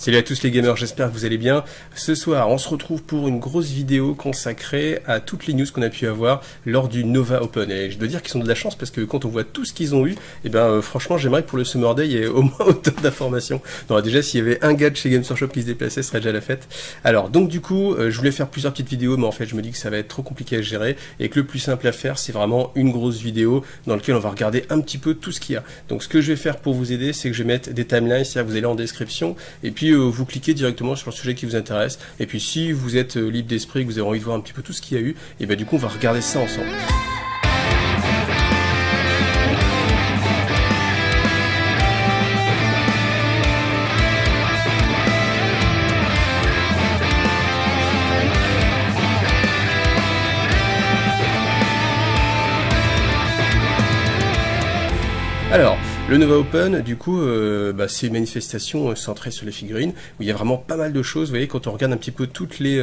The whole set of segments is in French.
Salut à tous les gamers, j'espère que vous allez bien. Ce soir, on se retrouve pour une grosse vidéo consacrée à toutes les news qu'on a pu avoir lors du Nova Open. Et je dois dire qu'ils ont de la chance parce que quand on voit tout ce qu'ils ont eu, et franchement, j'aimerais que pour le Summer Day, il y ait au moins autant d'informations. Non, déjà, s'il y avait un gars de chez Games Workshop qui se déplaçait, ce serait déjà la fête. Alors, donc du coup, je voulais faire plusieurs petites vidéos, mais en fait, je me dis que ça va être trop compliqué à gérer et que le plus simple à faire, c'est vraiment une grosse vidéo dans laquelle on va regarder un petit peu tout ce qu'il y a. Donc, ce que je vais faire pour vous aider, c'est que je vais mettre des timelines, c'est-à-dire vous allez en description, et puis vous cliquez directement sur le sujet qui vous intéresse, et puis si vous êtes libre d'esprit, que vous avez envie de voir un petit peu tout ce qu'il y a eu, et du coup on va regarder ça ensemble. Alors, le Nova Open, du coup, c'est une manifestation centrée sur les figurines, où il y a vraiment pas mal de choses. Vous voyez, quand on regarde un petit peu tous les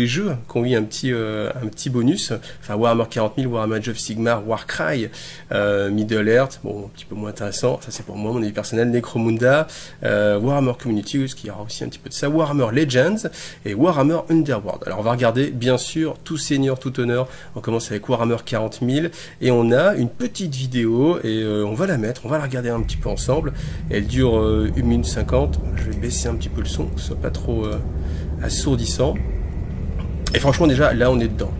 jeux qui ont eu un petit bonus, enfin Warhammer 40 000, Warhammer Age of Sigmar, Warcry, Middle Earth, bon, un petit peu moins intéressant, ça c'est pour moi, mon avis personnel, Necromunda, Warhammer Community, qui aura aussi un petit peu de ça, Warhammer Legends et Warhammer Underworld. Alors on va regarder, bien sûr, tout seigneur, tout honneur, on commence avec Warhammer 40 000, et on a une petite vidéo, et on va la mettre, on va la regarder un petit peu ensemble. Elle dure 1 minute 50. Je vais baisser un petit peu le son, que ce soit pas trop assourdissant. Et franchement, déjà, là, on est dedans.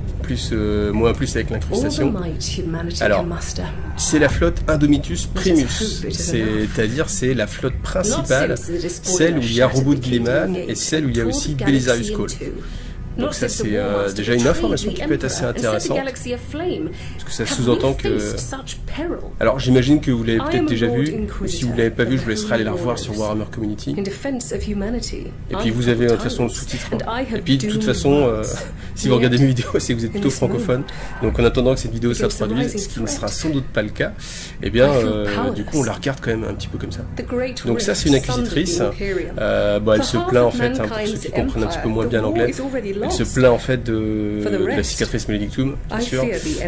Moins plus avec l'incrustation. Alors, c'est la flotte Indomitus Primus, c'est-à-dire c'est la flotte principale, celle où il y a Robot de Gilliman et celle où il y a aussi Belisarius Cawl. Donc ça c'est déjà une information qui peut être assez intéressante, parce que ça sous-entend que... Alors j'imagine que vous l'avez peut-être déjà vu, ou si vous ne l'avez pas vu, je vous laisserai aller la revoir sur Warhammer Community. Et puis vous avez de toute façon le sous-titre. Et puis de toute façon, si vous regardez mes vidéos, c'est que vous êtes plutôt francophone. Donc en attendant que cette vidéo soit traduite, ce qui ne sera sans doute pas le cas, et bien du coup on la regarde quand même un petit peu comme ça. Donc ça c'est une inquisitrice, elle se plaint en fait, pour ceux qui comprennent un petit peu moins bien l'anglais. Elle se plaint en fait de la cicatrice maledictum, bien sûr,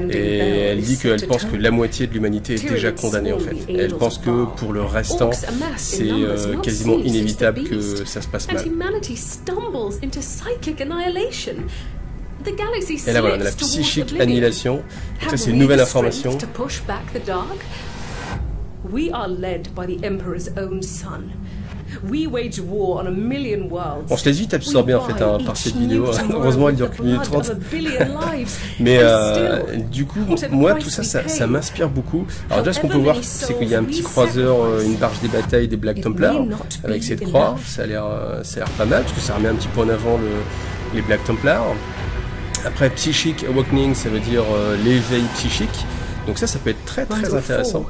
et elle dit qu'elle pense que la moitié de l'humanité est déjà condamnée en fait. Et elle pense que pour le restant, c'est quasiment inévitable que ça se passe mal. Et là voilà, on a la psychique annihilation. Donc ça c'est une nouvelle information. On se laisse vite absorber en fait par cette vidéo, heureusement elle dure qu'une minute 30. Mais du coup, moi tout ça, ça m'inspire beaucoup. Alors déjà ce qu'on peut voir, c'est qu'il y a un petit croiseur, une barge des batailles des Black Templars, avec cette croix, ça a l'air pas mal, parce que ça remet un petit peu en avant les Black Templars. Après Psychic Awakening, ça veut dire l'éveil psychique, donc ça peut être très très intéressant.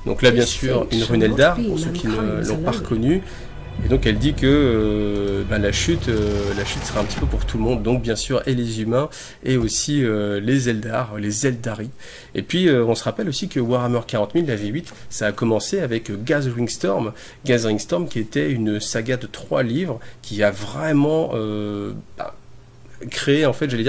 Donc là, bien sûr, une rune Eldar, pour ceux qui ne l'ont pas reconnue. Et donc elle dit que la chute sera un petit peu pour tout le monde, donc bien sûr, et les humains, et aussi les Eldar, les Eldari. Et puis on se rappelle aussi que Warhammer 40 000, la V8, ça a commencé avec Gathering Storm qui était une saga de 3 livres, qui a vraiment... créer, en fait, j'allais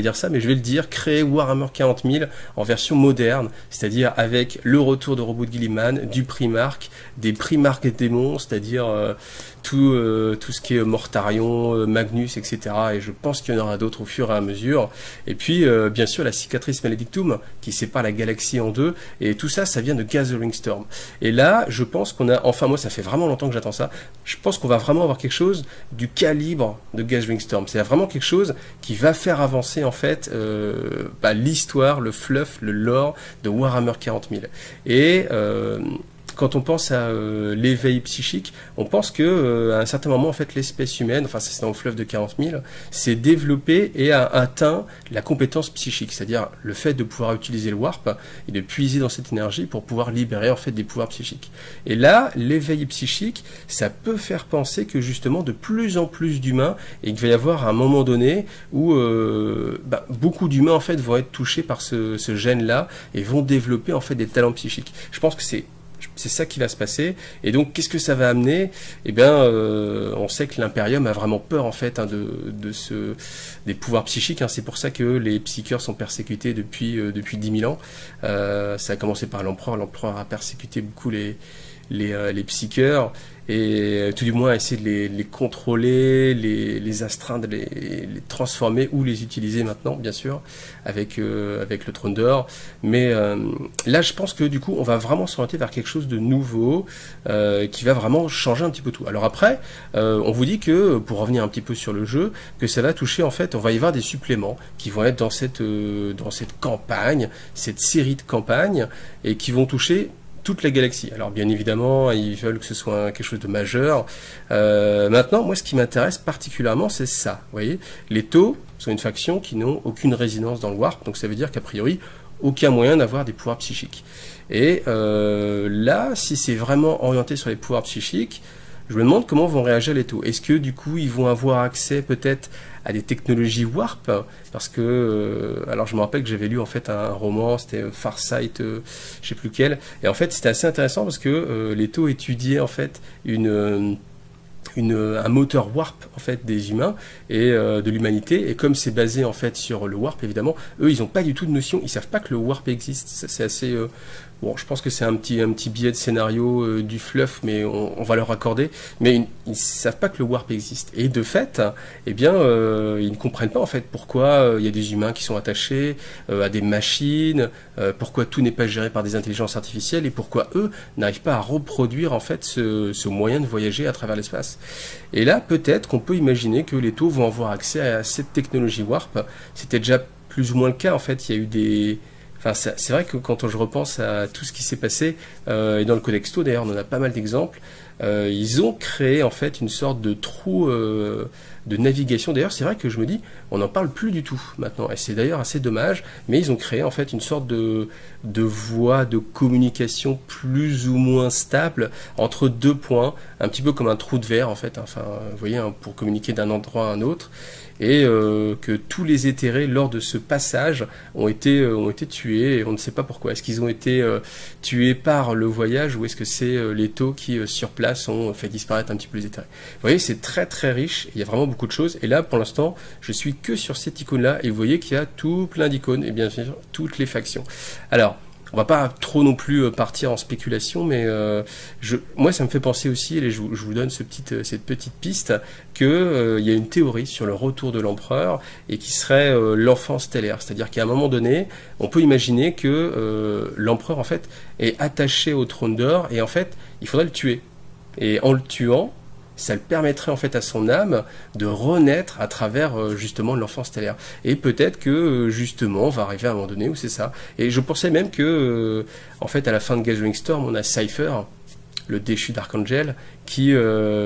dire ça, mais je vais le dire, créer Warhammer 40 000 en version moderne, c'est-à-dire avec le retour de Robot de Gilliman, du Primarch, des Primarch et démons, c'est-à-dire tout ce qui est Mortarion, Magnus, etc. Et je pense qu'il y en aura d'autres au fur et à mesure. Et puis, bien sûr, la cicatrice maledictum qui sépare la galaxie en deux. Et tout ça, ça vient de Gathering Storm. Et là, je pense qu'on a... Enfin, moi, ça fait vraiment longtemps que j'attends ça. Je pense qu'on va vraiment avoir quelque chose du calibre de Gathering Storm. C'est vraiment quelque chose qui va faire avancer, en fait, l'histoire, le fluff, le lore de Warhammer 40 000. Et... quand on pense à l'éveil psychique, on pense que à un certain moment, en fait, l'espèce humaine, enfin c'est dans le fleuve de 40 000, s'est développée et a atteint la compétence psychique, c'est-à-dire le fait de pouvoir utiliser le warp et de puiser dans cette énergie pour pouvoir libérer en fait des pouvoirs psychiques. Et là, l'éveil psychique, ça peut faire penser que justement de plus en plus d'humains, et qu'il va y avoir un moment donné où beaucoup d'humains en fait vont être touchés par ce gène-là et vont développer en fait des talents psychiques. Je pense que c'est ça qui va se passer. Et donc, qu'est-ce que ça va amener? Eh bien, on sait que l'Imperium a vraiment peur, en fait, des pouvoirs psychiques. C'est pour ça que les psycheurs sont persécutés depuis 10 000 ans. Ça a commencé par l'Empereur. L'Empereur a persécuté beaucoup les psycheurs. et tout du moins essayer de les contrôler, les astreindre, les transformer ou les utiliser maintenant, bien sûr, avec le Trône d'Or. Mais là, je pense que du coup, on va vraiment s'orienter vers quelque chose de nouveau qui va vraiment changer un petit peu tout. Alors après, on vous dit que, pour revenir un petit peu sur le jeu, que ça va toucher, en fait, on va y avoir des suppléments qui vont être dans cette campagne, cette série de campagnes, et qui vont toucher toute la galaxie. Alors bien évidemment, ils veulent que ce soit quelque chose de majeur. Maintenant, moi, ce qui m'intéresse particulièrement, c'est ça. Vous voyez, les Tau sont une faction qui n'ont aucune résonance dans le Warp, donc ça veut dire qu'a priori, aucun moyen d'avoir des pouvoirs psychiques. Et là, si c'est vraiment orienté sur les pouvoirs psychiques, je me demande comment vont réagir les Tau. Est-ce que du coup, ils vont avoir accès peut-être à des technologies Warp, parce que, alors je me rappelle que j'avais lu en fait un roman, c'était Farsight, je sais plus lequel, et en fait c'était assez intéressant parce que les Tau étudiaient en fait un moteur Warp en fait des humains et de l'humanité, et comme c'est basé en fait sur le Warp, évidemment, eux ils n'ont pas du tout de notion, ils savent pas que le Warp existe. C'est assez bon, je pense que c'est un petit billet de scénario du fluff, mais on va leur accorder. Mais ils ne savent pas que le Warp existe. Et de fait, eh bien, ils ne comprennent pas en fait pourquoi il y a des humains qui sont attachés à des machines, pourquoi tout n'est pas géré par des intelligences artificielles, et pourquoi eux n'arrivent pas à reproduire en fait ce moyen de voyager à travers l'espace. Et là, peut-être qu'on peut imaginer que les Tau vont avoir accès à cette technologie Warp. C'était déjà plus ou moins le cas en fait. Il y a eu des... Enfin, c'est vrai que quand je repense à tout ce qui s'est passé, et dans le Codex Tau d'ailleurs, on en a pas mal d'exemples, ils ont créé en fait une sorte de trou de navigation. D'ailleurs, c'est vrai que je me dis, on n'en parle plus du tout maintenant, et c'est d'ailleurs assez dommage, mais ils ont créé en fait une sorte de voie de communication plus ou moins stable entre deux points, un petit peu comme un trou de verre en fait, enfin, vous voyez, hein, pour communiquer d'un endroit à un autre. Et que tous les éthérés lors de ce passage ont été tués, et on ne sait pas pourquoi. Est-ce qu'ils ont été tués par le voyage, ou est-ce que c'est les Tau qui sur place ont fait disparaître un petit peu les éthérés? Vous voyez, c'est très très riche, il y a vraiment beaucoup de choses, et là pour l'instant je suis que sur cette icône là, et vous voyez qu'il y a tout plein d'icônes, et bien sûr toutes les factions. Alors on va pas trop non plus partir en spéculation, mais moi ça me fait penser aussi, et je vous donne cette petite piste, qu'il y a une théorie sur le retour de l'empereur, et qui serait l'enfant stellaire. C'est-à-dire qu'à un moment donné, on peut imaginer que l'empereur en fait est attaché au Trône d'Or, et en fait il faudrait le tuer. Et en le tuant, ça le permettrait en fait à son âme de renaître à travers justement l'enfant stellaire. Et peut-être que justement on va arriver à un moment donné où c'est ça. Et je pensais même que en fait à la fin de Gathering Storm, on a Cypher, le déchu d'Archangel, qui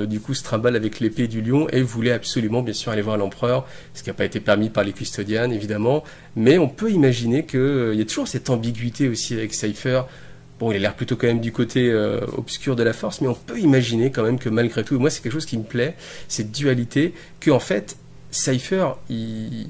du coup se trimballe avec l'épée du lion et voulait absolument bien sûr aller voir l'empereur, ce qui n'a pas été permis par les custodianes évidemment. Mais on peut imaginer qu'il y a toujours cette ambiguïté aussi avec Cypher. Bon, il a l'air plutôt quand même du côté obscur de la force, mais on peut imaginer quand même que malgré tout, et moi c'est quelque chose qui me plaît, cette dualité, que en fait, Cypher, il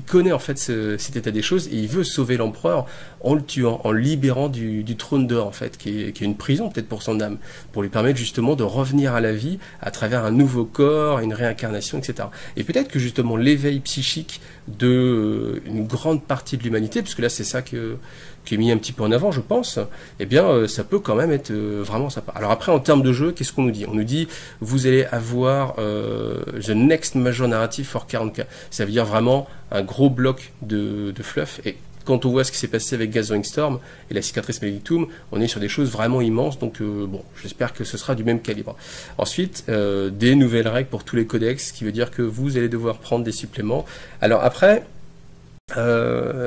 connaît en fait cet état des choses, et il veut sauver l'empereur en le tuant, en le libérant du Trône d'Or en fait, qui est une prison peut-être pour son âme, pour lui permettre justement de revenir à la vie à travers un nouveau corps, une réincarnation, etc. Et peut-être que justement l'éveil psychique de une grande partie de l'humanité, parce que là c'est ça qui est mis un petit peu en avant, je pense, eh bien, ça peut quand même être vraiment sympa. Alors après, en termes de jeu, qu'est-ce qu'on nous dit? On nous dit, vous allez avoir The Next Major Narrative for 40K. Ça veut dire vraiment un gros bloc de fluff. Et quand on voit ce qui s'est passé avec Gathering Storm et la cicatrice Maledictum, on est sur des choses vraiment immenses. Donc, bon, j'espère que ce sera du même calibre. Ensuite, des nouvelles règles pour tous les codex, ce qui veut dire que vous allez devoir prendre des suppléments. Alors après...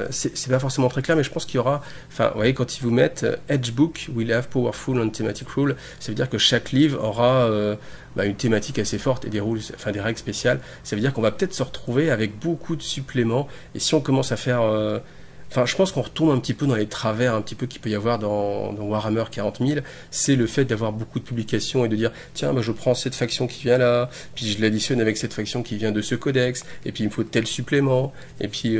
c'est pas forcément très clair, mais je pense qu'il y aura, enfin, vous voyez, quand ils vous mettent Edge Book will have powerful and thematic rule, ça veut dire que chaque livre aura une thématique assez forte et des rules, enfin des règles spéciales. Ça veut dire qu'on va peut-être se retrouver avec beaucoup de suppléments, et si on commence à faire enfin, je pense qu'on retombe un petit peu dans les travers un petit peu qu'il peut y avoir dans Warhammer 40 000, c'est le fait d'avoir beaucoup de publications et de dire, tiens, bah, je prends cette faction qui vient là, puis je l'additionne avec cette faction qui vient de ce codex, et puis il me faut tel supplément, et puis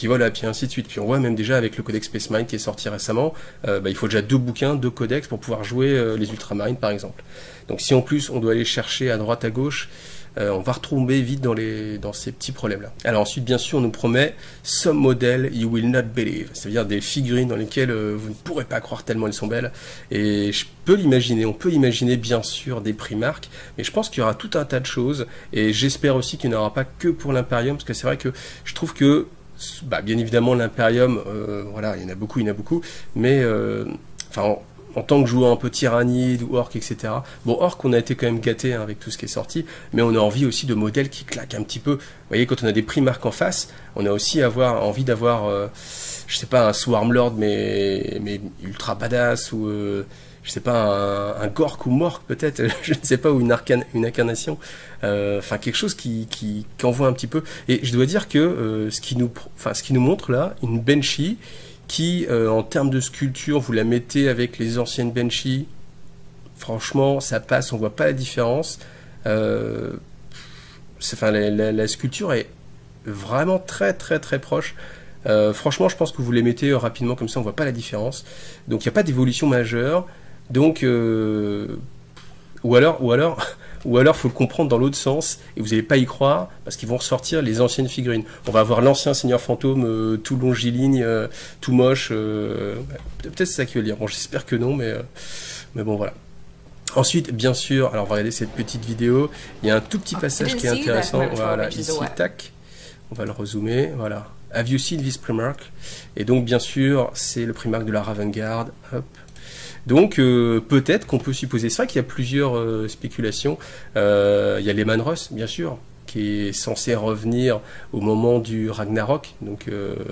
voilà, puis ainsi de suite. Puis on voit même déjà avec le codex Space Marine qui est sorti récemment, il faut déjà 2 bouquins, 2 codex pour pouvoir jouer les Ultramarines par exemple. Donc si en plus on doit aller chercher à droite à gauche, on va retomber vite dans ces petits problèmes-là. Alors ensuite, bien sûr, on nous promet some model you will not believe, c'est-à-dire des figurines dans lesquelles vous ne pourrez pas croire tellement elles sont belles. Et je peux l'imaginer, on peut imaginer bien sûr des Primark, mais je pense qu'il y aura tout un tas de choses, et j'espère aussi qu'il n'y en aura pas que pour l'Imperium, parce que c'est vrai que je trouve que, bah, bien évidemment, l'Imperium, voilà, il y en a beaucoup, mais enfin, en tant que joueur un peu tyrannide ou orc, etc. Bon, orc, on a été quand même gâté avec tout ce qui est sorti, mais on a envie aussi de modèles qui claquent un petit peu. Vous voyez, quand on a des Primark en face, on a aussi envie d'avoir, je sais pas, un Swarmlord, mais ultra badass, ou je sais pas, un Gork ou Mork peut-être, je ne sais pas, ou une incarnation, enfin quelque chose qui envoie un petit peu. Et je dois dire que ce qui nous montre là, une Banshee, qui, en termes de sculpture, vous la mettez avec les anciennes Banshee, franchement, ça passe, on voit pas la différence. Enfin, la sculpture est vraiment très proche. Franchement, je pense que vous les mettez rapidement comme ça, on voit pas la différence. Donc, il n'y a pas d'évolution majeure. Donc, ou alors, faut le comprendre dans l'autre sens, et vous n'allez pas y croire, parce qu'ils vont ressortir les anciennes figurines. On va avoir l'ancien Seigneur Fantôme, tout longiligne, tout moche. Peut-être c'est ça qui veut dire. Bon, j'espère que non, mais bon, voilà. Ensuite, bien sûr, alors on va regarder cette petite vidéo. Il y a un tout petit passage qui est intéressant. Voilà, ici, tac. On va le rezoomer. Voilà. Have you seen this Primark? Et donc, bien sûr, c'est le Primark de la Ravengard. Hop. Donc peut-être qu'on peut supposer, c'est vrai qu'il y a plusieurs spéculations, il y a Leman Russ bien sûr, qui est censé revenir au moment du Ragnarok, donc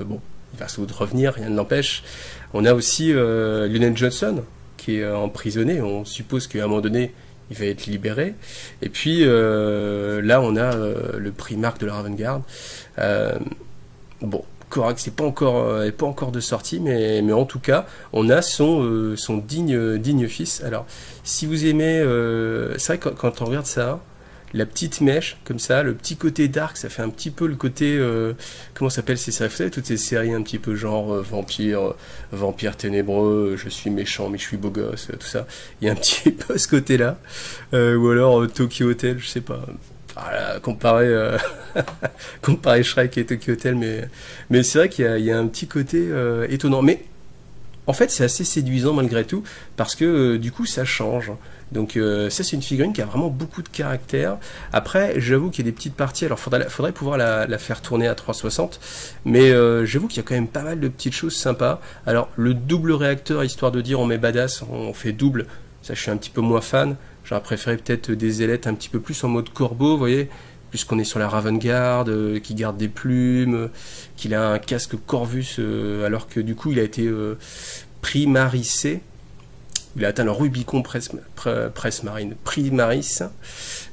bon, il va sans doute revenir, rien ne l'empêche. On a aussi Lionel Johnson, qui est emprisonné, on suppose qu'à un moment donné, il va être libéré, et puis là on a le Primark de la Ravengard, bon, Korax n'est pas encore de sortie, mais en tout cas, on a son digne fils. Alors, si vous aimez, c'est vrai que quand on regarde ça, la petite mèche, comme ça, le petit côté dark, ça fait un petit peu le côté, comment s'appelle ces séries, vous savez, toutes ces séries un petit peu genre vampire ténébreux, je suis méchant mais je suis beau gosse, tout ça. Il y a un petit peu ce côté-là, ou alors Tokyo Hotel, je sais pas. Voilà, comparer Shrek et Tokyo Hotel, mais c'est vrai qu'il y a un petit côté étonnant. Mais en fait, c'est assez séduisant malgré tout, parce que du coup, ça change. Donc ça, c'est une figurine qui a vraiment beaucoup de caractère. Après, j'avoue qu'il y a des petites parties, alors faudrait pouvoir la faire tourner à 360, mais j'avoue qu'il y a quand même pas mal de petites choses sympas. Alors, le double réacteur, histoire de dire on met badass, on fait double, ça je suis un petit peu moins fan. J'aurais préféré peut-être des ailettes un petit peu plus en mode corbeau, vous voyez, puisqu'on est sur la Ravengard, qui garde des plumes, qu'il a un casque Corvus, alors que du coup il a été primarissé. Il a atteint le Rubicon Press Marine Primaris,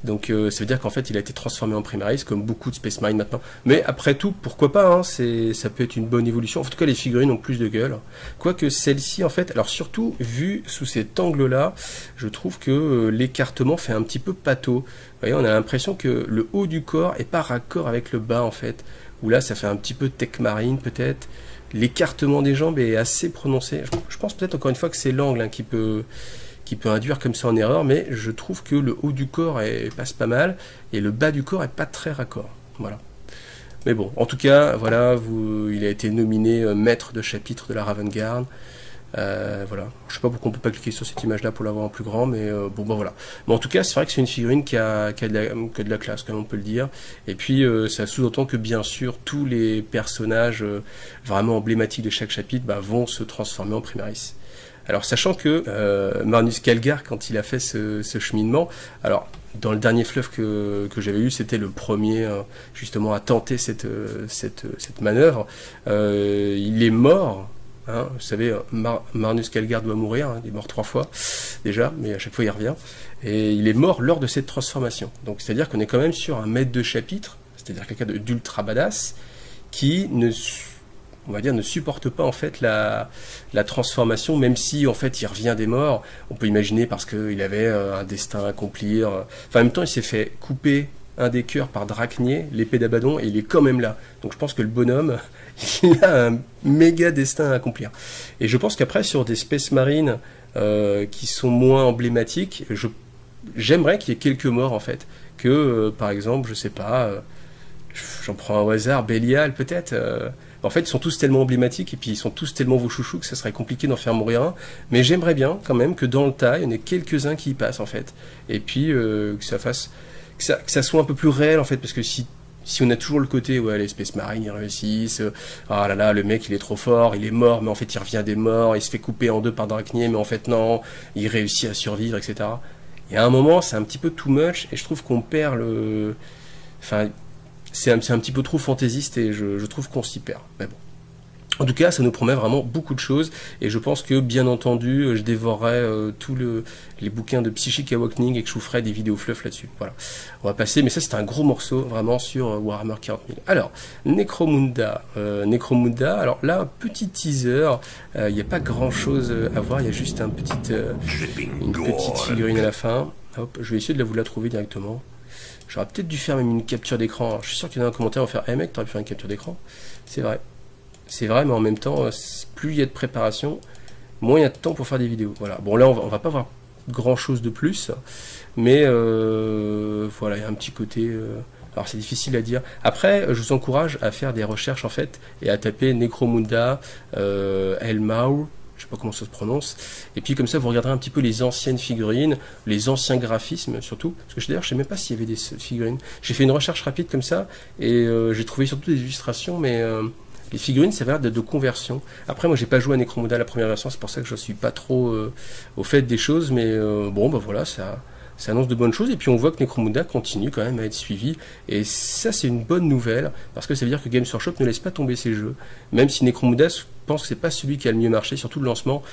donc ça veut dire qu'en fait il a été transformé en Primaris, comme beaucoup de Space Marine maintenant. Mais après tout, pourquoi pas, hein, ça peut être une bonne évolution. En tout cas, les figurines ont plus de gueule. Quoique celle-ci, en fait, alors surtout vu sous cet angle-là, je trouve que l'écartement fait un petit peu pâteau. Vous voyez, on a l'impression que le haut du corps est pas raccord avec le bas, en fait. Où là, ça fait un petit peu Tech Marine, peut-être. L'écartement des jambes est assez prononcé. Je pense peut-être encore une fois que c'est l'angle hein, qui peut induire comme ça en erreur, mais je trouve que le haut du corps passe pas mal et le bas du corps est pas très raccord. Voilà. Mais bon, en tout cas, voilà, il a été nominé maître de chapitre de la Ravengard. Voilà. Je sais pas pourquoi on peut pas cliquer sur cette image là pour l'avoir en plus grand, mais bon bah voilà. Mais en tout cas, c'est vrai que c'est une figurine qui a de la classe, comme on peut le dire. Et puis ça sous-entend que bien sûr tous les personnages vraiment emblématiques de chaque chapitre vont se transformer en Primaris. Alors sachant que Magnus Kallgar, quand il a fait ce cheminement, alors dans le dernier fleuve que j'avais eu, c'était le premier justement à tenter cette manœuvre. Il est mort. Hein, vous savez, Magnus Kallgar doit mourir, hein, il est mort 3 fois déjà, mais à chaque fois il revient. Et il est mort lors de cette transformation. Donc c'est-à-dire qu'on est quand même sur un maître de chapitre, c'est-à-dire quelqu'un d'ultra badass, qui on va dire, ne supporte pas en fait la transformation, même si en fait il revient des morts. On peut imaginer parce qu'il avait un destin à accomplir. Enfin, en même temps, il s'est fait couper un des cœurs par Dracnier, l'épée d'Abaddon, et il est quand même là. Donc je pense que le bonhomme, il a un méga destin à accomplir. Et je pense qu'après, sur des Space Marines qui sont moins emblématiques, j'aimerais qu'il y ait quelques morts en fait, que par exemple, je sais pas, j'en prends un au hasard, Belial peut-être. En fait, ils sont tous tellement emblématiques et puis ils sont tous tellement vos chouchous que ça serait compliqué d'en faire mourir un. Mais j'aimerais bien quand même que dans le tas, il y en ait quelques-uns qui y passent en fait. Et puis que ça fasse, que ça soit un peu plus réel en fait, parce que si on a toujours le côté, ouais, les Space Marines, ils réussissent, ah là là, le mec, il est trop fort, il est mort, mais en fait, il revient des morts, il se fait couper en deux par Draknier, mais en fait, non, il réussit à survivre, etc. Et à un moment, c'est un petit peu too much, et je trouve qu'on perd le... Enfin, c'est un petit peu trop fantaisiste, et je trouve qu'on s'y perd. Mais bon. En tout cas, ça nous promet vraiment beaucoup de choses, et je pense que, bien entendu, je dévorerai tous les bouquins de Psychic Awakening et que je vous ferai des vidéos fluff là-dessus. Voilà. On va passer, mais ça c'est un gros morceau, vraiment, sur Warhammer 40 000. Alors, Necromunda. Necromunda, alors là, petit teaser, il n'y a pas grand-chose à voir, il y a juste une petite figurine à la fin. Hop, je vais essayer de vous la trouver directement. J'aurais peut-être dû faire même une capture d'écran. Alors, je suis sûr qu'il y en a un commentaire qui va faire « Hey mec, t'aurais pu faire une capture d'écran ?» C'est vrai. C'est vrai, mais en même temps, plus il y a de préparation, moins il y a de temps pour faire des vidéos. Voilà. Bon, là, on va pas voir grand-chose de plus, mais voilà, il y a un petit côté... alors, c'est difficile à dire. Après, je vous encourage à faire des recherches, en fait, et à taper Necromunda, Elmau, je sais pas comment ça se prononce, et puis comme ça, vous regarderez un petit peu les anciennes figurines, les anciens graphismes, surtout, parce que d'ailleurs, je sais même pas s'il y avait des figurines. J'ai fait une recherche rapide comme ça, et j'ai trouvé surtout des illustrations, mais... les figurines, ça va l'air d'être de conversion. Après, moi, j'ai pas joué à Necromunda la première version, c'est pour ça que je suis pas trop au fait des choses, mais bon, bah voilà, ça annonce de bonnes choses, et puis on voit que Necromunda continue quand même à être suivi, et ça, c'est une bonne nouvelle, parce que ça veut dire que Games Workshop ne laisse pas tomber ses jeux, même si Necromunda, je pense que c'est pas celui qui a le mieux marché, surtout le lancement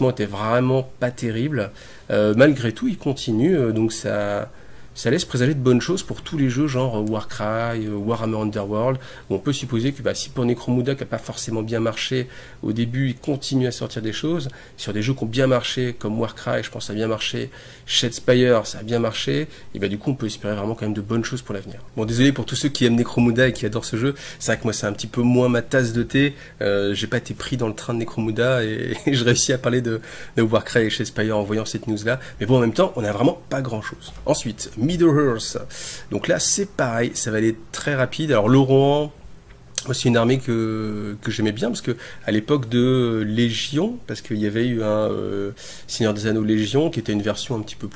était vraiment pas terrible, malgré tout, il continue, donc ça laisse présager de bonnes choses pour tous les jeux genre Warcry, Warhammer Underworld, où on peut supposer que si pour Necromunda qui n'a pas forcément bien marché au début, il continue à sortir des choses, sur des jeux qui ont bien marché, comme Warcry, je pense que ça a bien marché, Shadespire, ça a bien marché, et du coup on peut espérer vraiment quand même de bonnes choses pour l'avenir. Bon, désolé pour tous ceux qui aiment Necromunda et qui adorent ce jeu, c'est vrai que moi c'est un petit peu moins ma tasse de thé, j'ai pas été pris dans le train de Necromunda, et je réussis à parler de Warcry et Shadespire en voyant cette news là, mais bon, en même temps, on a vraiment pas grand chose. Ensuite, Middle-earth. Donc là, c'est pareil, ça va aller très rapide. Alors, le Rohan, c'est une armée que j'aimais bien, parce que à l'époque de Légion, parce qu'il y avait eu un Seigneur des Anneaux Légion, qui était une version un petit peu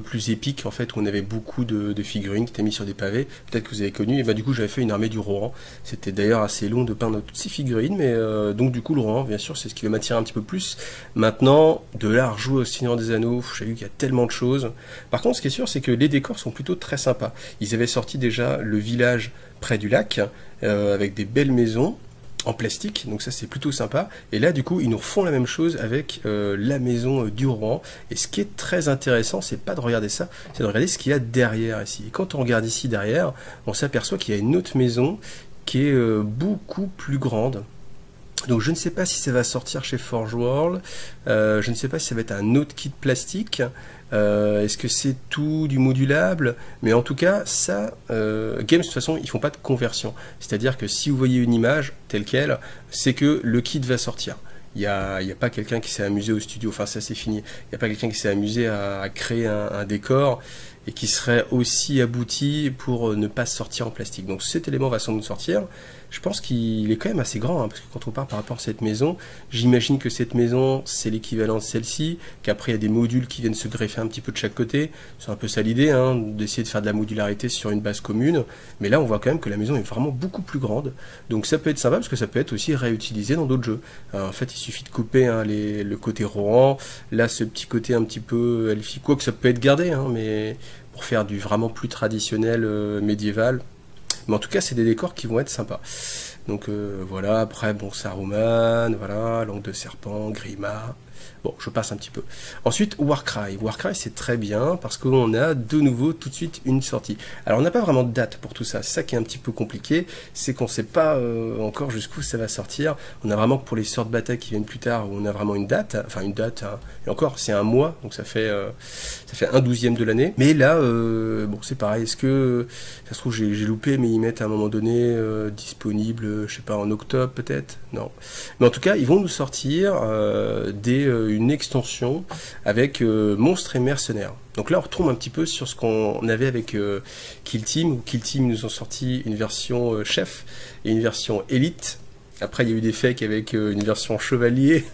plus épique, en fait, où on avait beaucoup de figurines qui étaient mises sur des pavés. Peut-être que vous avez connu, et du coup, j'avais fait une armée du Rohan. C'était d'ailleurs assez long de peindre toutes ces figurines, mais donc du coup, le Rohan, bien sûr, c'est ce qui va m'attirer un petit peu plus. Maintenant, de là à rejouer au Seigneur des Anneaux, j'ai vu qu'il y a tellement de choses. Par contre, ce qui est sûr, c'est que les décors sont plutôt très sympas. Ils avaient sorti déjà le village près du lac, avec des belles maisons en plastique, donc ça c'est plutôt sympa. Et là du coup ils nous refont la même chose avec la maison du Rohan, et ce qui est très intéressant, c'est pas de regarder ça, c'est de regarder ce qu'il y a derrière ici. Et quand on regarde ici derrière, on s'aperçoit qu'il y a une autre maison qui est beaucoup plus grande. Donc je ne sais pas si ça va sortir chez Forge World, je ne sais pas si ça va être un autre kit plastique, est-ce que c'est tout du modulable, mais en tout cas ça, Games de toute façon ils font pas de conversion, c'est-à-dire que si vous voyez une image telle quelle, c'est que le kit va sortir. Il n'y a pas quelqu'un qui s'est amusé au studio, enfin ça c'est fini, il n'y a pas quelqu'un qui s'est amusé à créer un décor et qui serait aussi abouti pour ne pas sortir en plastique. Donc cet élément va sans doute sortir. Je pense qu'il est quand même assez grand, hein, parce que quand on parle par rapport à cette maison, j'imagine que cette maison, c'est l'équivalent de celle-ci, qu'après il y a des modules qui viennent se greffer un petit peu de chaque côté. C'est un peu ça l'idée, hein, d'essayer de faire de la modularité sur une base commune. Mais là, on voit quand même que la maison est vraiment beaucoup plus grande. Donc ça peut être sympa, parce que ça peut être aussi réutilisé dans d'autres jeux. En fait, il suffit de couper le côté Rohan, là, ce petit côté un petit peu elfique, quoi que ça peut être gardé, hein, mais pour faire du vraiment plus traditionnel médiéval. Mais en tout cas, c'est des décors qui vont être sympas. Donc voilà, après, bon, Saruman, voilà, langue de serpent, Grima. Bon, je passe un petit peu. Ensuite, Warcry. Warcry, c'est très bien parce qu'on a de nouveau tout de suite une sortie. Alors, on n'a pas vraiment de date pour tout ça. C'est ça qui est un petit peu compliqué. C'est qu'on ne sait pas encore jusqu'où ça va sortir. On a vraiment que pour les sorts de bataille qui viennent plus tard, où on a vraiment une date. Enfin, une date, hein. Et encore, c'est un mois. Donc, ça fait 1/12e de l'année. Mais là, bon, c'est pareil. Est-ce que, ça se trouve, j'ai loupé, mais ils mettent à un moment donné disponible, je sais pas, en octobre peut-être? Non. Mais en tout cas, ils vont nous sortir des une extension avec monstres et mercenaires. Donc là on retombe un petit peu sur ce qu'on avait avec Kill Team, où Kill Team nous ont sorti une version chef et une version élite. Après il y a eu des fakes avec une version chevalier,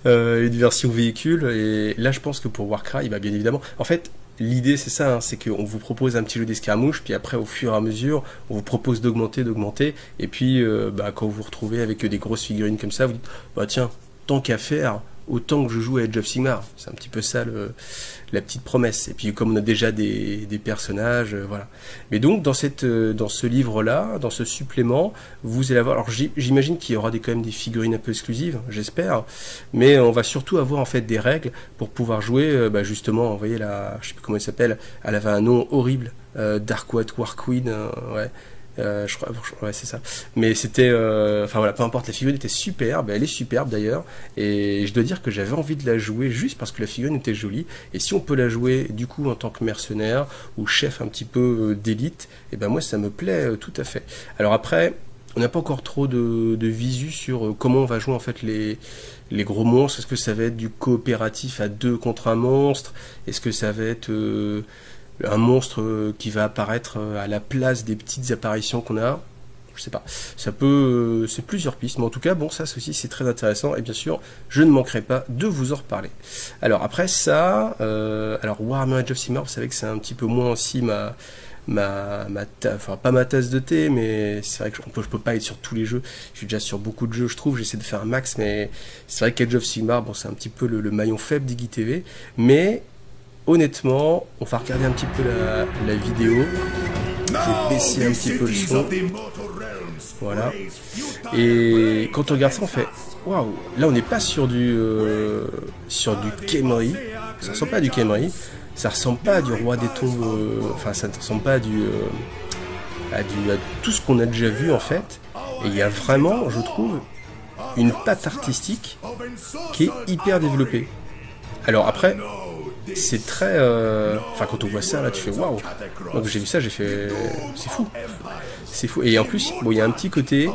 une version véhicule, et là je pense que pour Warcry, bah, bien évidemment, en fait l'idée c'est ça, hein, c'est qu'on vous propose un petit jeu d'escarmouche, puis après au fur et à mesure, on vous propose d'augmenter, et puis bah, quand vous vous retrouvez avec des grosses figurines comme ça, vous dites, bah tiens, tant qu'à faire, autant que je joue à Age of Sigmar. C'est un petit peu ça la petite promesse. Et puis comme on a déjà des personnages, voilà. Mais donc dans ce livre-là, dans ce supplément, vous allez avoir. Alors j'imagine qu'il y aura quand même des figurines un peu exclusives, j'espère. Mais on va surtout avoir en fait des règles pour pouvoir jouer. Bah, justement, vous voyez là, je sais plus comment elle s'appelle. Elle avait un nom horrible, Darkwatt War Queen, ouais. Je crois, ouais, c'est ça. Mais c'était, enfin voilà, peu importe, la figurine était superbe, elle est superbe d'ailleurs, et je dois dire que j'avais envie de la jouer juste parce que la figurine était jolie, et si on peut la jouer du coup en tant que mercenaire ou chef un petit peu d'élite, et ben moi ça me plaît tout à fait. Alors après, on n'a pas encore trop de visu sur comment on va jouer en fait les gros monstres. Est-ce que ça va être du coopératif à 2 contre un monstre? Est-ce que ça va être un monstre qui va apparaître à la place des petites apparitions qu'on a? Je sais pas. Ça peut, c'est plusieurs pistes, mais en tout cas, bon, ça aussi c'est très intéressant, et bien sûr, je ne manquerai pas de vous en reparler. Alors après ça, alors Warhammer Age of Sigmar, vous savez que c'est un petit peu moins aussi enfin pas ma tasse de thé, mais c'est vrai que je peux pas être sur tous les jeux. Je suis déjà sur beaucoup de jeux, je trouve. J'essaie de faire un max, mais c'est vrai qu'Age of Sigmar, bon, c'est un petit peu le maillon faible d'Iggy TV, mais honnêtement, on va regarder un petit peu la vidéo. Je vais baisser un petit peu le son. Voilà. Et quand on regarde ça, on fait waouh. Là, on n'est pas sur du Khemri. Ça ressemble pas à du Khemri. Ça ressemble pas à du Roi des Tombes. Enfin, ça ne ressemble pas à tout ce qu'on a déjà vu en fait. Et il y a vraiment, je trouve, une patte artistique qui est hyper développée. Alors après, c'est très... Enfin, quand on voit ça, là, tu fais waouh. Donc j'ai vu ça, j'ai fait... C'est fou. C'est fou. Et en plus, bon, il y a un petit côté...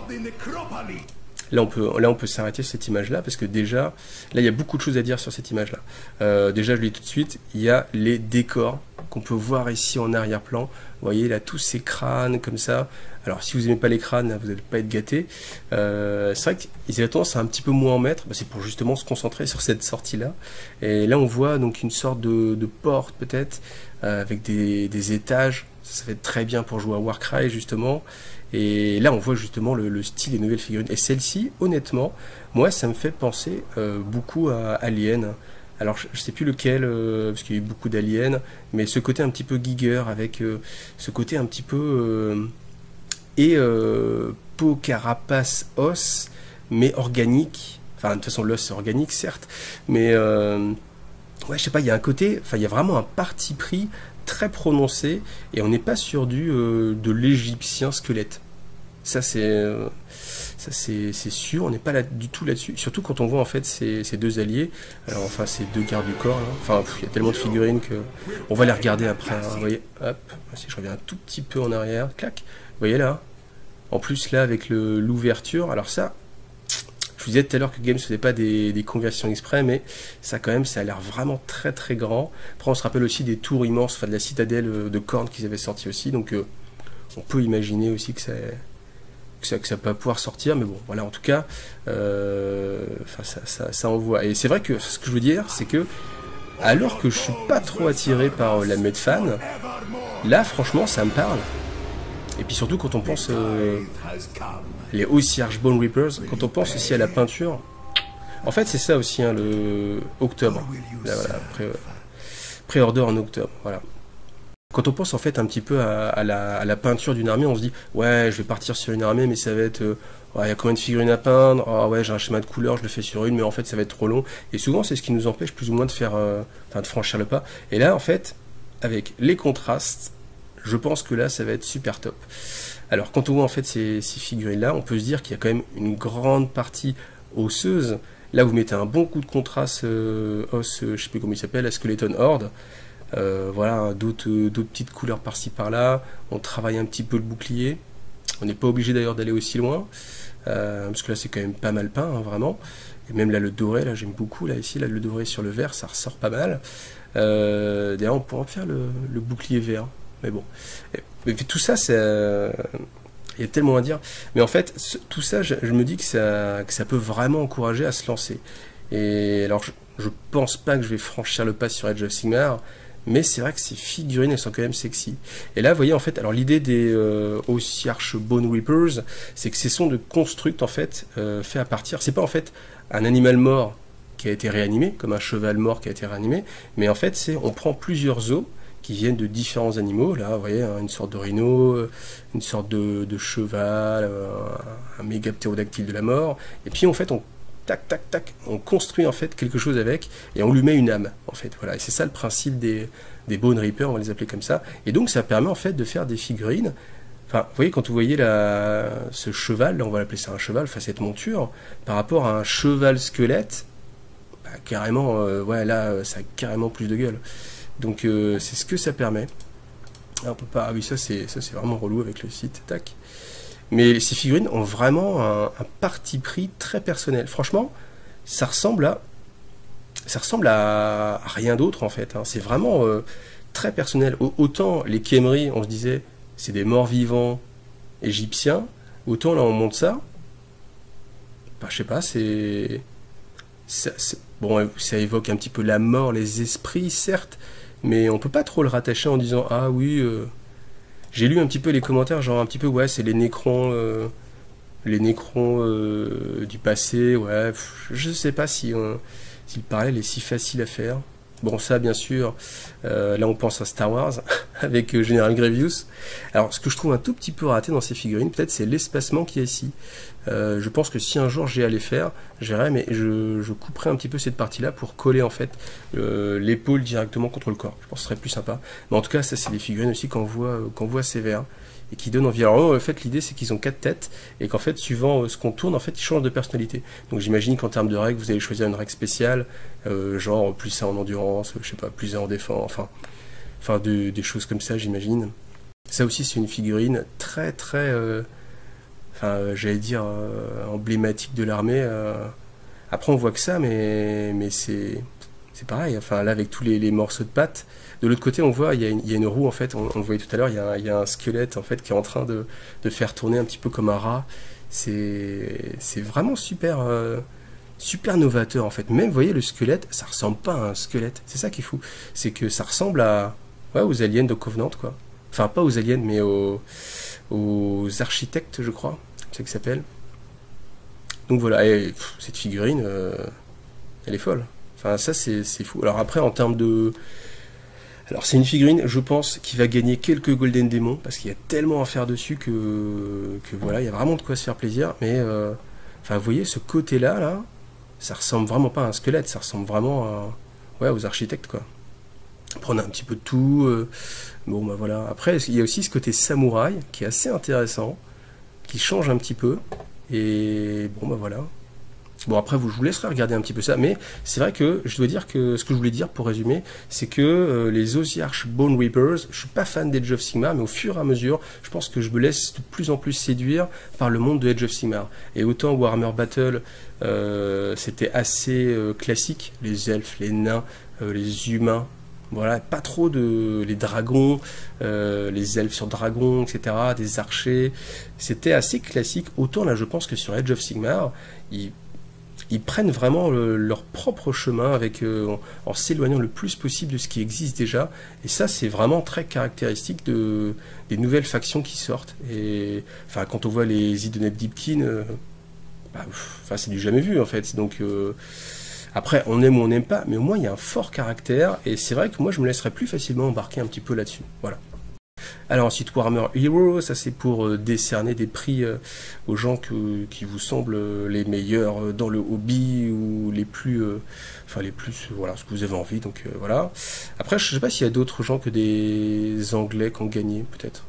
Là, on peut s'arrêter sur cette image-là, parce que déjà, là, il y a beaucoup de choses à dire sur cette image-là. Déjà, je le dis tout de suite, il y a les décors qu'on peut voir ici en arrière-plan. Vous voyez, là, tous ces crânes comme ça. Alors, si vous n'aimez pas les crânes, là, vous n'allez pas être gâtés. C'est vrai qu'ils avaient tendance à un petit peu moins en mettre. Bah, c'est pour justement se concentrer sur cette sortie-là. Et là, on voit donc une sorte de porte, peut-être, avec des étages. Ça fait très bien pour jouer à Warcry, justement. Et là, on voit justement le style des nouvelles figurines. Et celle-ci, honnêtement, moi, ça me fait penser beaucoup à Alien. Alors, je sais plus lequel, parce qu'il y a eu beaucoup d'Aliens, mais ce côté un petit peu Giger, avec ce côté un petit peu... peau, carapace, os, mais organique. Enfin, de toute façon, l'os, c'est organique, certes. Mais, ouais, je sais pas, il y a un côté... Enfin, il y a vraiment un parti pris très prononcé, et on n'est pas sur de l'égyptien squelette. Ça c'est sûr, on n'est pas là du tout là-dessus, surtout quand on voit en fait ces deux alliés, alors enfin ces deux gardes du corps, là. Enfin il y a tellement de figurines que on va les regarder après, hein. Vous voyez, hop, si je reviens un tout petit peu en arrière, clac, vous voyez là, en plus là avec l'ouverture, alors ça, je vous disais tout à l'heure que Games ne faisait pas des conversions exprès, mais ça quand même, ça a l'air vraiment très très grand. Après on se rappelle aussi des tours immenses, enfin de la citadelle de Khorne qu'ils avaient sorti aussi, donc on peut imaginer aussi que ça peut pouvoir sortir, mais bon, voilà, en tout cas, ça envoie. Et c'est vrai que ce que je veux dire, c'est que, alors que je suis pas trop attiré par la Medfan, là, franchement, ça me parle. Et puis surtout, quand on pense les aussi Archbone Reapers, quand on pense aussi à la peinture, en fait, c'est ça aussi, hein, le octobre. Là, voilà, pré-order en octobre, voilà. Quand on pense en fait un petit peu à la peinture d'une armée, on se dit ouais, je vais partir sur une armée, mais ça va être il y a combien de figurines à peindre, oh, ouais, j'ai un schéma de couleur, je le fais sur une, mais en fait ça va être trop long. Et souvent c'est ce qui nous empêche plus ou moins de faire, de franchir le pas. Et là en fait, avec les contrastes, je pense que là ça va être super top. Alors quand on voit en fait ces figurines là, on peut se dire qu'il y a quand même une grande partie osseuse. Là vous mettez un bon coup de contraste os, je sais plus comment il s'appelle, la Skeleton Horde. Voilà, d'autres petites couleurs par-ci par-là. On travaille un petit peu le bouclier. On n'est pas obligé d'ailleurs d'aller aussi loin, parce que là c'est quand même pas mal peint, hein, vraiment. Et même là le doré, là j'aime beaucoup, là ici, là le doré sur le vert, ça ressort pas mal. D'ailleurs on pourrait faire le bouclier vert, mais bon. Mais tout ça, c'est... il y a tellement à dire. Mais en fait, tout ça, je me dis que ça peut vraiment encourager à se lancer. Et alors, je pense pas que je vais franchir le pas sur Age of Sigmar, mais c'est vrai que ces figurines, elles sont quand même sexy. Et là, vous voyez, en fait, alors l'idée des Ossiarch Bone Reapers, c'est que ce sont de constructs, en fait, faits à partir... C'est pas, en fait, un animal mort qui a été réanimé, comme un cheval mort qui a été réanimé, mais en fait, c'est on prend plusieurs os qui viennent de différents animaux. Là, vous voyez, hein, une sorte de rhino, une sorte de cheval, un méga ptérodactyle de la mort. Et puis, en fait, on tac, tac, tac, on construit en fait quelque chose avec, et on lui met une âme, en fait. Voilà. Et c'est ça le principe des Bone Reapers, on va les appeler comme ça. Et donc, ça permet en fait de faire des figurines. Enfin, vous voyez, quand vous voyez ce cheval, là, on va l'appeler ça un cheval, enfin cette monture, par rapport à un cheval squelette, bah, carrément, ouais, là, ça a carrément plus de gueule. Donc c'est ce que ça permet. Ah, on peut pas. Ah oui, ça c'est vraiment relou avec le site. Tac. Mais ces figurines ont vraiment un parti pris très personnel. Franchement, ça ressemble à rien d'autre en fait. Hein. C'est vraiment très personnel. Autant les Khemri, on se disait, c'est des morts vivants égyptiens. Autant là on monte ça. Bah, je sais pas, bon, ça évoque un petit peu la mort, les esprits, certes. Mais on peut pas trop le rattacher en disant ah oui, j'ai lu un petit peu les commentaires, genre un petit peu ouais, c'est les nécrons du passé, ouais, je sais pas si le parallèle est si facile à faire. Bon, ça bien sûr, là on pense à Star Wars avec General Grievous. Alors ce que je trouve un tout petit peu raté dans ces figurines, peut-être c'est l'espacement qu'il y a ici. Je pense que si un jour j'ai à les faire, je verrai, mais je couperai un petit peu cette partie-là pour coller en fait l'épaule directement contre le corps. Je pense que ce serait plus sympa. Mais en tout cas, ça c'est des figurines aussi qu'on voit sévères et qui donnent envie. Alors en fait, l'idée c'est qu'ils ont 4 têtes et qu'en fait, suivant ce qu'on tourne, en fait, ils changent de personnalité. Donc j'imagine qu'en termes de règles, vous allez choisir une règle spéciale, genre plus 1 en endurance, je sais pas, plus 1 en défense, enfin des choses comme ça, j'imagine. Ça aussi, c'est une figurine très très j'allais dire emblématique de l'armée. Après on voit que ça, mais c'est pareil, enfin là avec tous les morceaux de pattes. De l'autre côté on voit il y a une roue en fait, on le voyait tout à l'heure, il y a un squelette en fait qui est en train de faire tourner un petit peu comme un rat. C'est vraiment super super novateur en fait. Même vous voyez le squelette, ça ressemble pas à un squelette, c'est ça qui est fou, c'est que ça ressemble ouais, aux aliens de Covenant quoi. Enfin pas aux aliens mais aux architectes je crois, c'est ça qui s'appelle. Donc voilà, et, cette figurine, elle est folle. Enfin, ça, c'est fou. Alors après, en termes de... Alors c'est une figurine, je pense, qui va gagner quelques Golden Demons, parce qu'il y a tellement à faire dessus que voilà, il y a vraiment de quoi se faire plaisir. Mais, enfin, vous voyez, ce côté-là, là, ça ressemble vraiment pas à un squelette, ça ressemble vraiment ouais, aux architectes, quoi. Prendre un petit peu de tout. Bon, bah voilà. Après, il y a aussi ce côté samouraï, qui est assez intéressant, qui change un petit peu. Et bon bah voilà. Bon après je vous laisserai regarder un petit peu ça, mais c'est vrai que je dois dire que ce que je voulais dire pour résumer, c'est que les Ossiarch Bone Reapers, je suis pas fan d'Age of Sigmar, mais au fur et à mesure, je pense que je me laisse de plus en plus séduire par le monde de Age of Sigmar. Et autant Warhammer Battle, c'était assez classique, les elfes, les nains, les humains. Voilà, pas trop les dragons, les elfes sur dragons, etc., des archers. C'était assez classique. Autant là, je pense que sur Age of Sigmar, ils prennent vraiment leur propre chemin avec, en s'éloignant le plus possible de ce qui existe déjà. Et ça, c'est vraiment très caractéristique des nouvelles factions qui sortent. Et enfin, quand on voit les idées de Ned Deepkin, c'est du jamais vu en fait. Donc après, on aime ou on n'aime pas, mais au moins il y a un fort caractère, et c'est vrai que moi je me laisserais plus facilement embarquer un petit peu là-dessus. Voilà. Alors ensuite, Warhammer Hero, ça c'est pour décerner des prix aux gens qui vous semblent les meilleurs dans le hobby, ou les plus, voilà, ce que vous avez envie, donc voilà. Après, je sais pas s'il y a d'autres gens que des Anglais qui ont gagné, peut-être.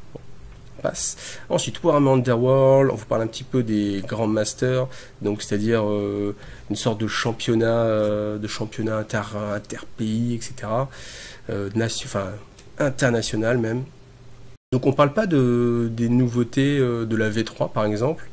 Passe. Ensuite, Warhammer Underworld, on vous parle un petit peu des Grand Masters, donc c'est-à-dire une sorte de championnat interpays, etc. International même. Donc on parle pas des nouveautés de la V3 par exemple.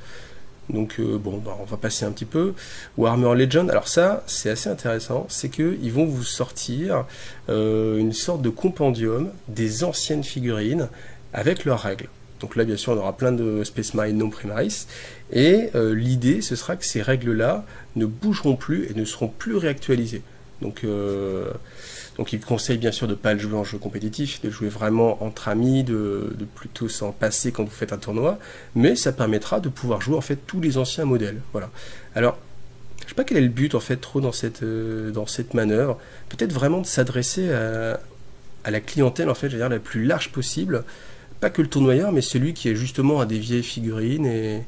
Donc bon, bah, on va passer un petit peu. Warhammer Legend, alors ça c'est assez intéressant, c'est qu'ils vont vous sortir une sorte de compendium des anciennes figurines avec leurs règles. Donc là bien sûr on aura plein de Space Marine non primaris, et l'idée ce sera que ces règles-là ne bougeront plus et ne seront plus réactualisées. Donc il conseille bien sûr de ne pas le jouer en jeu compétitif, de le jouer vraiment entre amis, de plutôt s'en passer quand vous faites un tournoi, mais ça permettra de pouvoir jouer en fait tous les anciens modèles. Voilà. Alors, je sais pas quel est le but en fait trop dans cette manœuvre, peut-être vraiment de s'adresser à la clientèle en fait, je veux dire, la plus large possible, pas que le tournoyeur, mais celui qui est justement à des vieilles figurines et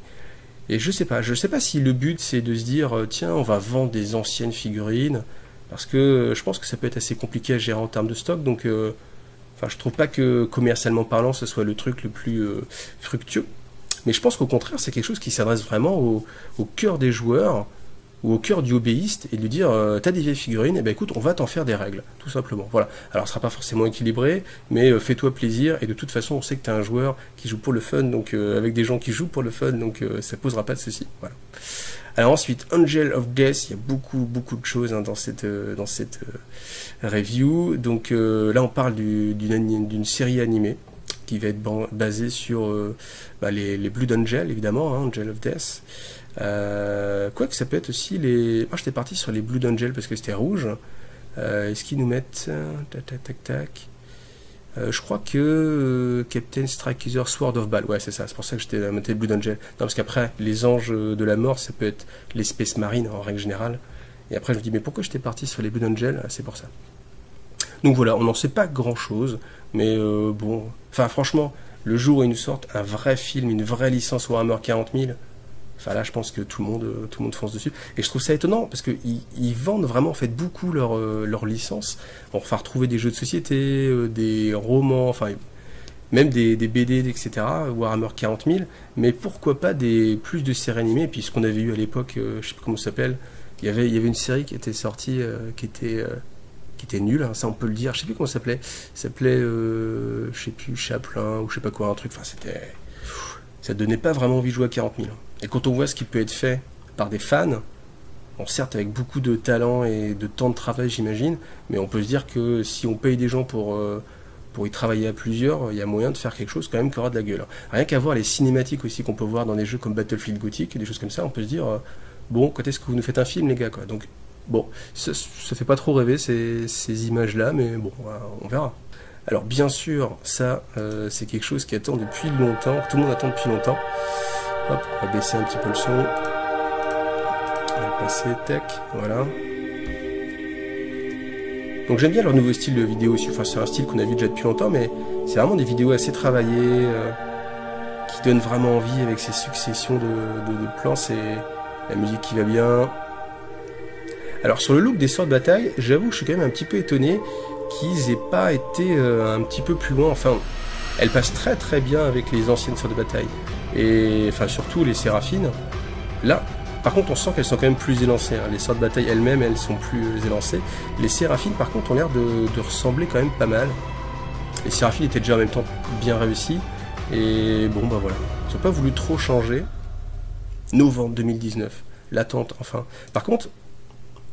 je sais pas si le but c'est de se dire tiens on va vendre des anciennes figurines, parce que je pense que ça peut être assez compliqué à gérer en termes de stock, donc enfin je trouve pas que commercialement parlant ce soit le truc le plus fructueux, mais je pense qu'au contraire c'est quelque chose qui s'adresse vraiment au cœur des joueurs, ou au cœur du hobbyiste, et de lui dire t'as des vieilles figurines, et ben écoute on va t'en faire des règles, tout simplement. Voilà. Alors ce sera pas forcément équilibré, mais fais-toi plaisir, et de toute façon on sait que tu es un joueur qui joue pour le fun, donc avec des gens qui jouent pour le fun, donc ça posera pas de soucis. Voilà. Alors ensuite, Angel of Death, il y a beaucoup de choses hein, dans cette review. Donc là on parle d'une série animée qui va être basée sur les Blood Angel, évidemment, hein, Angel of Death. Quoique ça peut être aussi les... Moi j'étais parti sur les Blood Angel parce que c'était rouge. Est-ce qu'ils nous mettent... tac. Je crois que Captain Strike-User Sword of Ball, ouais c'est ça, c'est pour ça que j'étais monté Blood Angel. Non parce qu'après, les anges de la mort, ça peut être les Space Marine en règle générale. Et après je me dis, mais pourquoi j'étais parti sur les Blood Angel? C'est pour ça. Donc voilà, on n'en sait pas grand chose, mais bon... Enfin franchement, le jour où ils nous sortent un vrai film, une vraie licence Warhammer 40 000, enfin là je pense que tout le monde fonce dessus. Et je trouve ça étonnant, parce qu'ils vendent vraiment en fait beaucoup leur licence. On va retrouver des jeux de société, des romans, enfin même des BD, etc. Warhammer 40 000, mais pourquoi pas plus de séries animées. Et puis ce qu'on avait eu à l'époque, je sais pas comment ça s'appelle, il y avait une série qui était sortie, qui était nulle, hein, ça on peut le dire, je sais plus comment ça s'appelait, je sais plus, Chaplin, ou je sais pas quoi, un truc, enfin ça donnait pas vraiment envie de jouer à 40 000. Et quand on voit ce qui peut être fait par des fans, bon, certes avec beaucoup de talent et de temps de travail j'imagine, mais on peut se dire que si on paye des gens pour y travailler à plusieurs, il y a moyen de faire quelque chose quand même qui aura de la gueule. Rien qu'à voir les cinématiques aussi qu'on peut voir dans des jeux comme Battlefield Gothic, des choses comme ça, on peut se dire, bon, quand est-ce que vous nous faites un film les gars, quoi. Donc bon, ça fait pas trop rêver ces images-là, mais bon, on verra. Alors bien sûr, ça, c'est quelque chose qui attend depuis longtemps, que tout le monde attend depuis longtemps. Hop, on va baisser un petit peu le son. On va passer, tac, voilà. Donc j'aime bien leur nouveau style de vidéo aussi, enfin c'est un style qu'on a vu déjà depuis longtemps, mais c'est vraiment des vidéos assez travaillées, qui donnent vraiment envie avec ces successions de plans, c'est la musique qui va bien. Alors sur le look des sorts de bataille, j'avoue que je suis quand même un petit peu étonné qu'ils aient pas été un petit peu plus loin. Enfin, elles passent très bien avec les anciennes sorts de bataille. Et enfin surtout les séraphines. Là, par contre on sent qu'elles sont quand même plus élancées. Hein. Les sorts de bataille elles-mêmes, elles sont plus élancées. Les séraphines par contre ont l'air de ressembler quand même pas mal. Les séraphines étaient déjà en même temps bien réussies. Et bon bah voilà. Ils n'ont pas voulu trop changer. Novembre 2019. L'attente enfin. Par contre,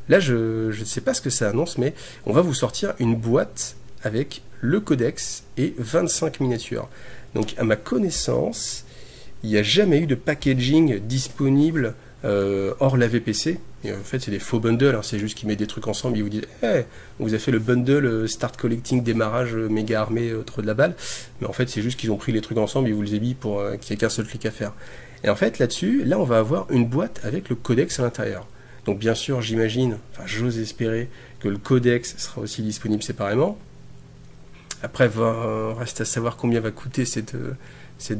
là, je ne sais pas ce que ça annonce, mais on va vous sortir une boîte avec le codex et 25 miniatures. Donc, à ma connaissance, il n'y a jamais eu de packaging disponible hors la VPC. Et en fait, c'est des faux bundles, hein, c'est juste qu'ils mettent des trucs ensemble, ils vous disent hey, on vous a fait le bundle Start Collecting démarrage méga armé trop de la balle. Mais en fait, c'est juste qu'ils ont pris les trucs ensemble, ils vous les habillent pour qu'il n'y ait qu'un seul clic à faire. Et en fait, là-dessus, là, on va avoir une boîte avec le codex à l'intérieur. Donc bien sûr, j'imagine, enfin j'ose espérer que le codex sera aussi disponible séparément. Après, reste à savoir combien va coûter cette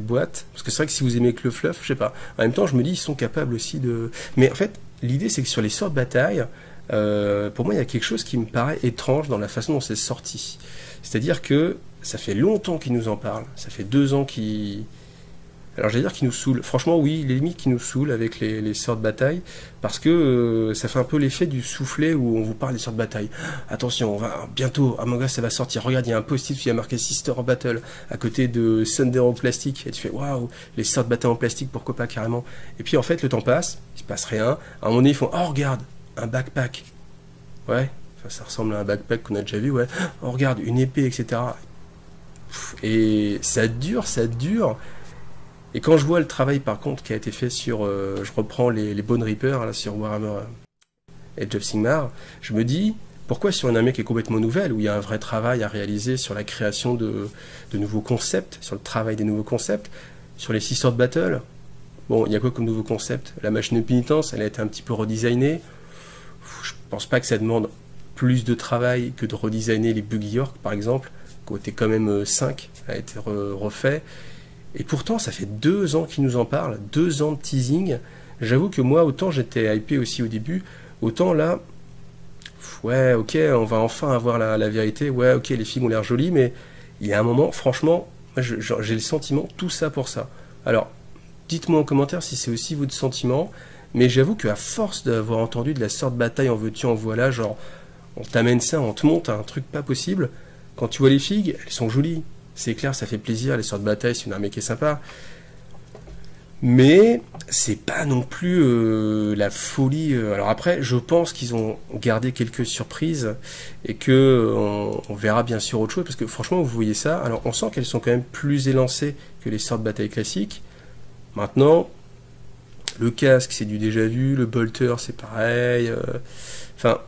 boîte. Parce que c'est vrai que si vous aimez que le fluff, je sais pas. En même temps, je me dis, ils sont capables aussi de... Mais en fait, l'idée, c'est que sur les sorts de bataille, pour moi, il y a quelque chose qui me paraît étrange dans la façon dont c'est sorti. C'est-à-dire que ça fait longtemps qu'ils nous en parlent. Ça fait 2 ans qu'ils Alors j'allais dire qu'ils nous saoulent. Franchement oui, les limites qui nous saoulent avec les sorts de bataille, parce que ça fait un peu l'effet du soufflet où on vous parle des sorts de bataille. Attention, on va bientôt, Among Us ça va sortir. Regarde, il y a un post-it qui a marqué Sister of Battle à côté de Thunder en plastique. Et tu fais waouh, les sorts de bataille en plastique, pourquoi pas carrément. Et puis en fait le temps passe, il se passe rien. À un moment donné ils font oh regarde, un backpack. Ouais, enfin, ça ressemble à un backpack qu'on a déjà vu, ouais. Oh regarde, une épée, etc. Et ça dure, ça dure. Et quand je vois le travail par contre qui a été fait sur, je reprends les Bone Reapers là, sur Warhammer Age of Sigmar, je me dis, pourquoi sur une armée qui est complètement nouvelle, où il y a un vrai travail à réaliser sur la création de nouveaux concepts, sur le travail des nouveaux concepts, sur les Sisters of Battle, bon, il y a quoi comme nouveau concept? La machine de pénitence, elle a été un petit peu redesignée. Je pense pas que ça demande plus de travail que de redesigner les Buggy York par exemple, côté quand même 5 a été refait. Et pourtant, ça fait 2 ans qu'ils nous en parlent, 2 ans de teasing. J'avoue que moi, autant j'étais hypé aussi au début, autant là, ouais, ok, on va enfin avoir la vérité, ouais, ok, les filles ont l'air jolies, mais il y a un moment, franchement, j'ai le sentiment, tout ça pour ça. Alors, dites-moi en commentaire si c'est aussi votre sentiment, mais j'avoue qu'à force d'avoir entendu de la sorte de bataille en veux-tu, en voilà, genre, on t'amène ça, on te monte un truc pas possible, quand tu vois les figues, elles sont jolies. C'est clair, ça fait plaisir, les sorts de bataille, c'est une armée qui est sympa. Mais c'est pas non plus la folie. Alors après, je pense qu'ils ont gardé quelques surprises et que on verra bien sûr autre chose. Parce que franchement, vous voyez ça. Alors on sent qu'elles sont quand même plus élancées que les sorts de bataille classiques. Maintenant, le casque, c'est du déjà vu. Le bolter, c'est pareil. Enfin,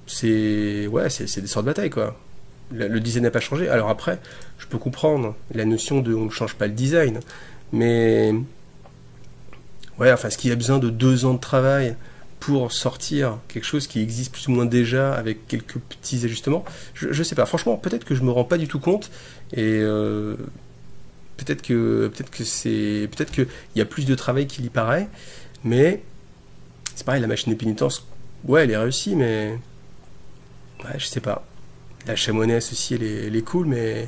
c'est des sorts de bataille, quoi. Le design n'a pas changé. Alors après, je peux comprendre la notion de on ne change pas le design, mais ouais, enfin, est-ce qu'il y a besoin de 2 ans de travail pour sortir quelque chose qui existe plus ou moins déjà avec quelques petits ajustements? Je sais pas. Franchement, peut-être que je me rends pas du tout compte et peut-être qu'il y a plus de travail qu'il y paraît, mais c'est pareil, la machine de pénitence, ouais, elle est réussie, mais ouais, je sais pas. La chamonesse aussi, elle est cool, mais...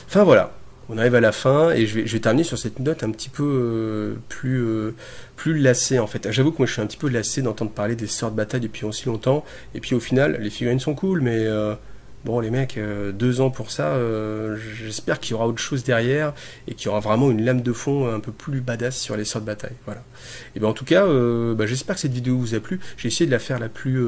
Enfin voilà, on arrive à la fin, et je vais terminer sur cette note un petit peu plus lassée, en fait. J'avoue que moi, je suis un petit peu lassé d'entendre parler des sorts de bataille depuis aussi longtemps, et puis au final, les figurines sont cool, mais... bon, les mecs, 2 ans pour ça, j'espère qu'il y aura autre chose derrière, et qu'il y aura vraiment une lame de fond un peu plus badass sur les sorts de bataille, voilà. Et ben en tout cas, j'espère que cette vidéo vous a plu. J'ai essayé de la faire la plus...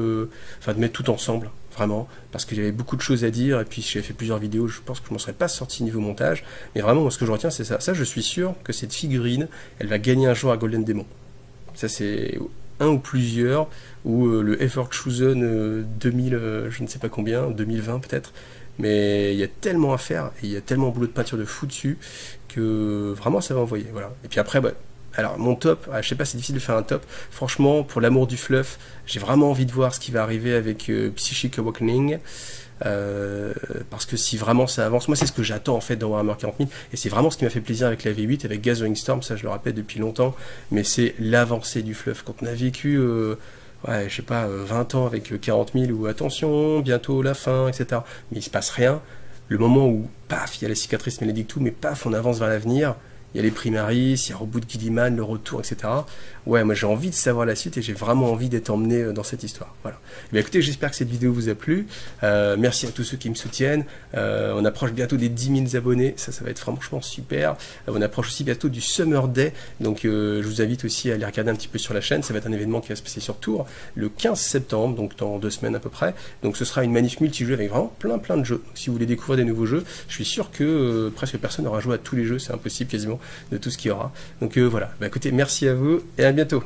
Enfin, de mettre tout ensemble, vraiment, parce que j'avais beaucoup de choses à dire, et puis j'avais fait plusieurs vidéos, je pense que je m'en serais pas sorti niveau montage, mais vraiment, moi, ce que je retiens, c'est ça. Ça, je suis sûr que cette figurine, elle va gagner un jour à Golden Demon. Ça, c'est un ou plusieurs, ou le Effort Chosen 2000, je ne sais pas combien, 2020 peut-être, mais il y a tellement à faire, et il y a tellement de boulot de peinture de fou dessus, que vraiment, ça va envoyer, voilà. Et puis après, alors mon top, je sais pas, c'est difficile de faire un top. Franchement, pour l'amour du fluff, j'ai vraiment envie de voir ce qui va arriver avec Psychic Awakening. Parce que si vraiment ça avance, moi c'est ce que j'attends en fait dans Warhammer 40 000, et c'est vraiment ce qui m'a fait plaisir avec la V8, avec Gathering Storm, ça je le répète depuis longtemps, mais c'est l'avancée du fluff. Quand on a vécu, ouais, je sais pas, 20 ans avec 40 000, ou attention, bientôt la fin, etc. Mais il se passe rien. Le moment où, paf, il y a la cicatrice Maledictum, mais paf, on avance vers l'avenir. Il y a les Primaris, il y a Reboot Guilliman, le retour, etc. Ouais, moi j'ai envie de savoir la suite et j'ai vraiment envie d'être emmené dans cette histoire. Voilà. Et bien, écoutez, j'espère que cette vidéo vous a plu. Merci à tous ceux qui me soutiennent. On approche bientôt des 10 000 abonnés. Ça va être franchement super. On approche aussi bientôt du Summer Day. Donc je vous invite aussi à aller regarder un petit peu sur la chaîne. Ça va être un événement qui va se passer sur Tours le 15 septembre, donc dans 2 semaines à peu près. Donc ce sera une manif multijoueur avec vraiment plein de jeux. Donc, si vous voulez découvrir des nouveaux jeux, je suis sûr que presque personne n'aura joué à tous les jeux. C'est impossible quasiment de tout ce qu'il y aura. Donc voilà. Bah, écoutez, merci à vous et à bientôt.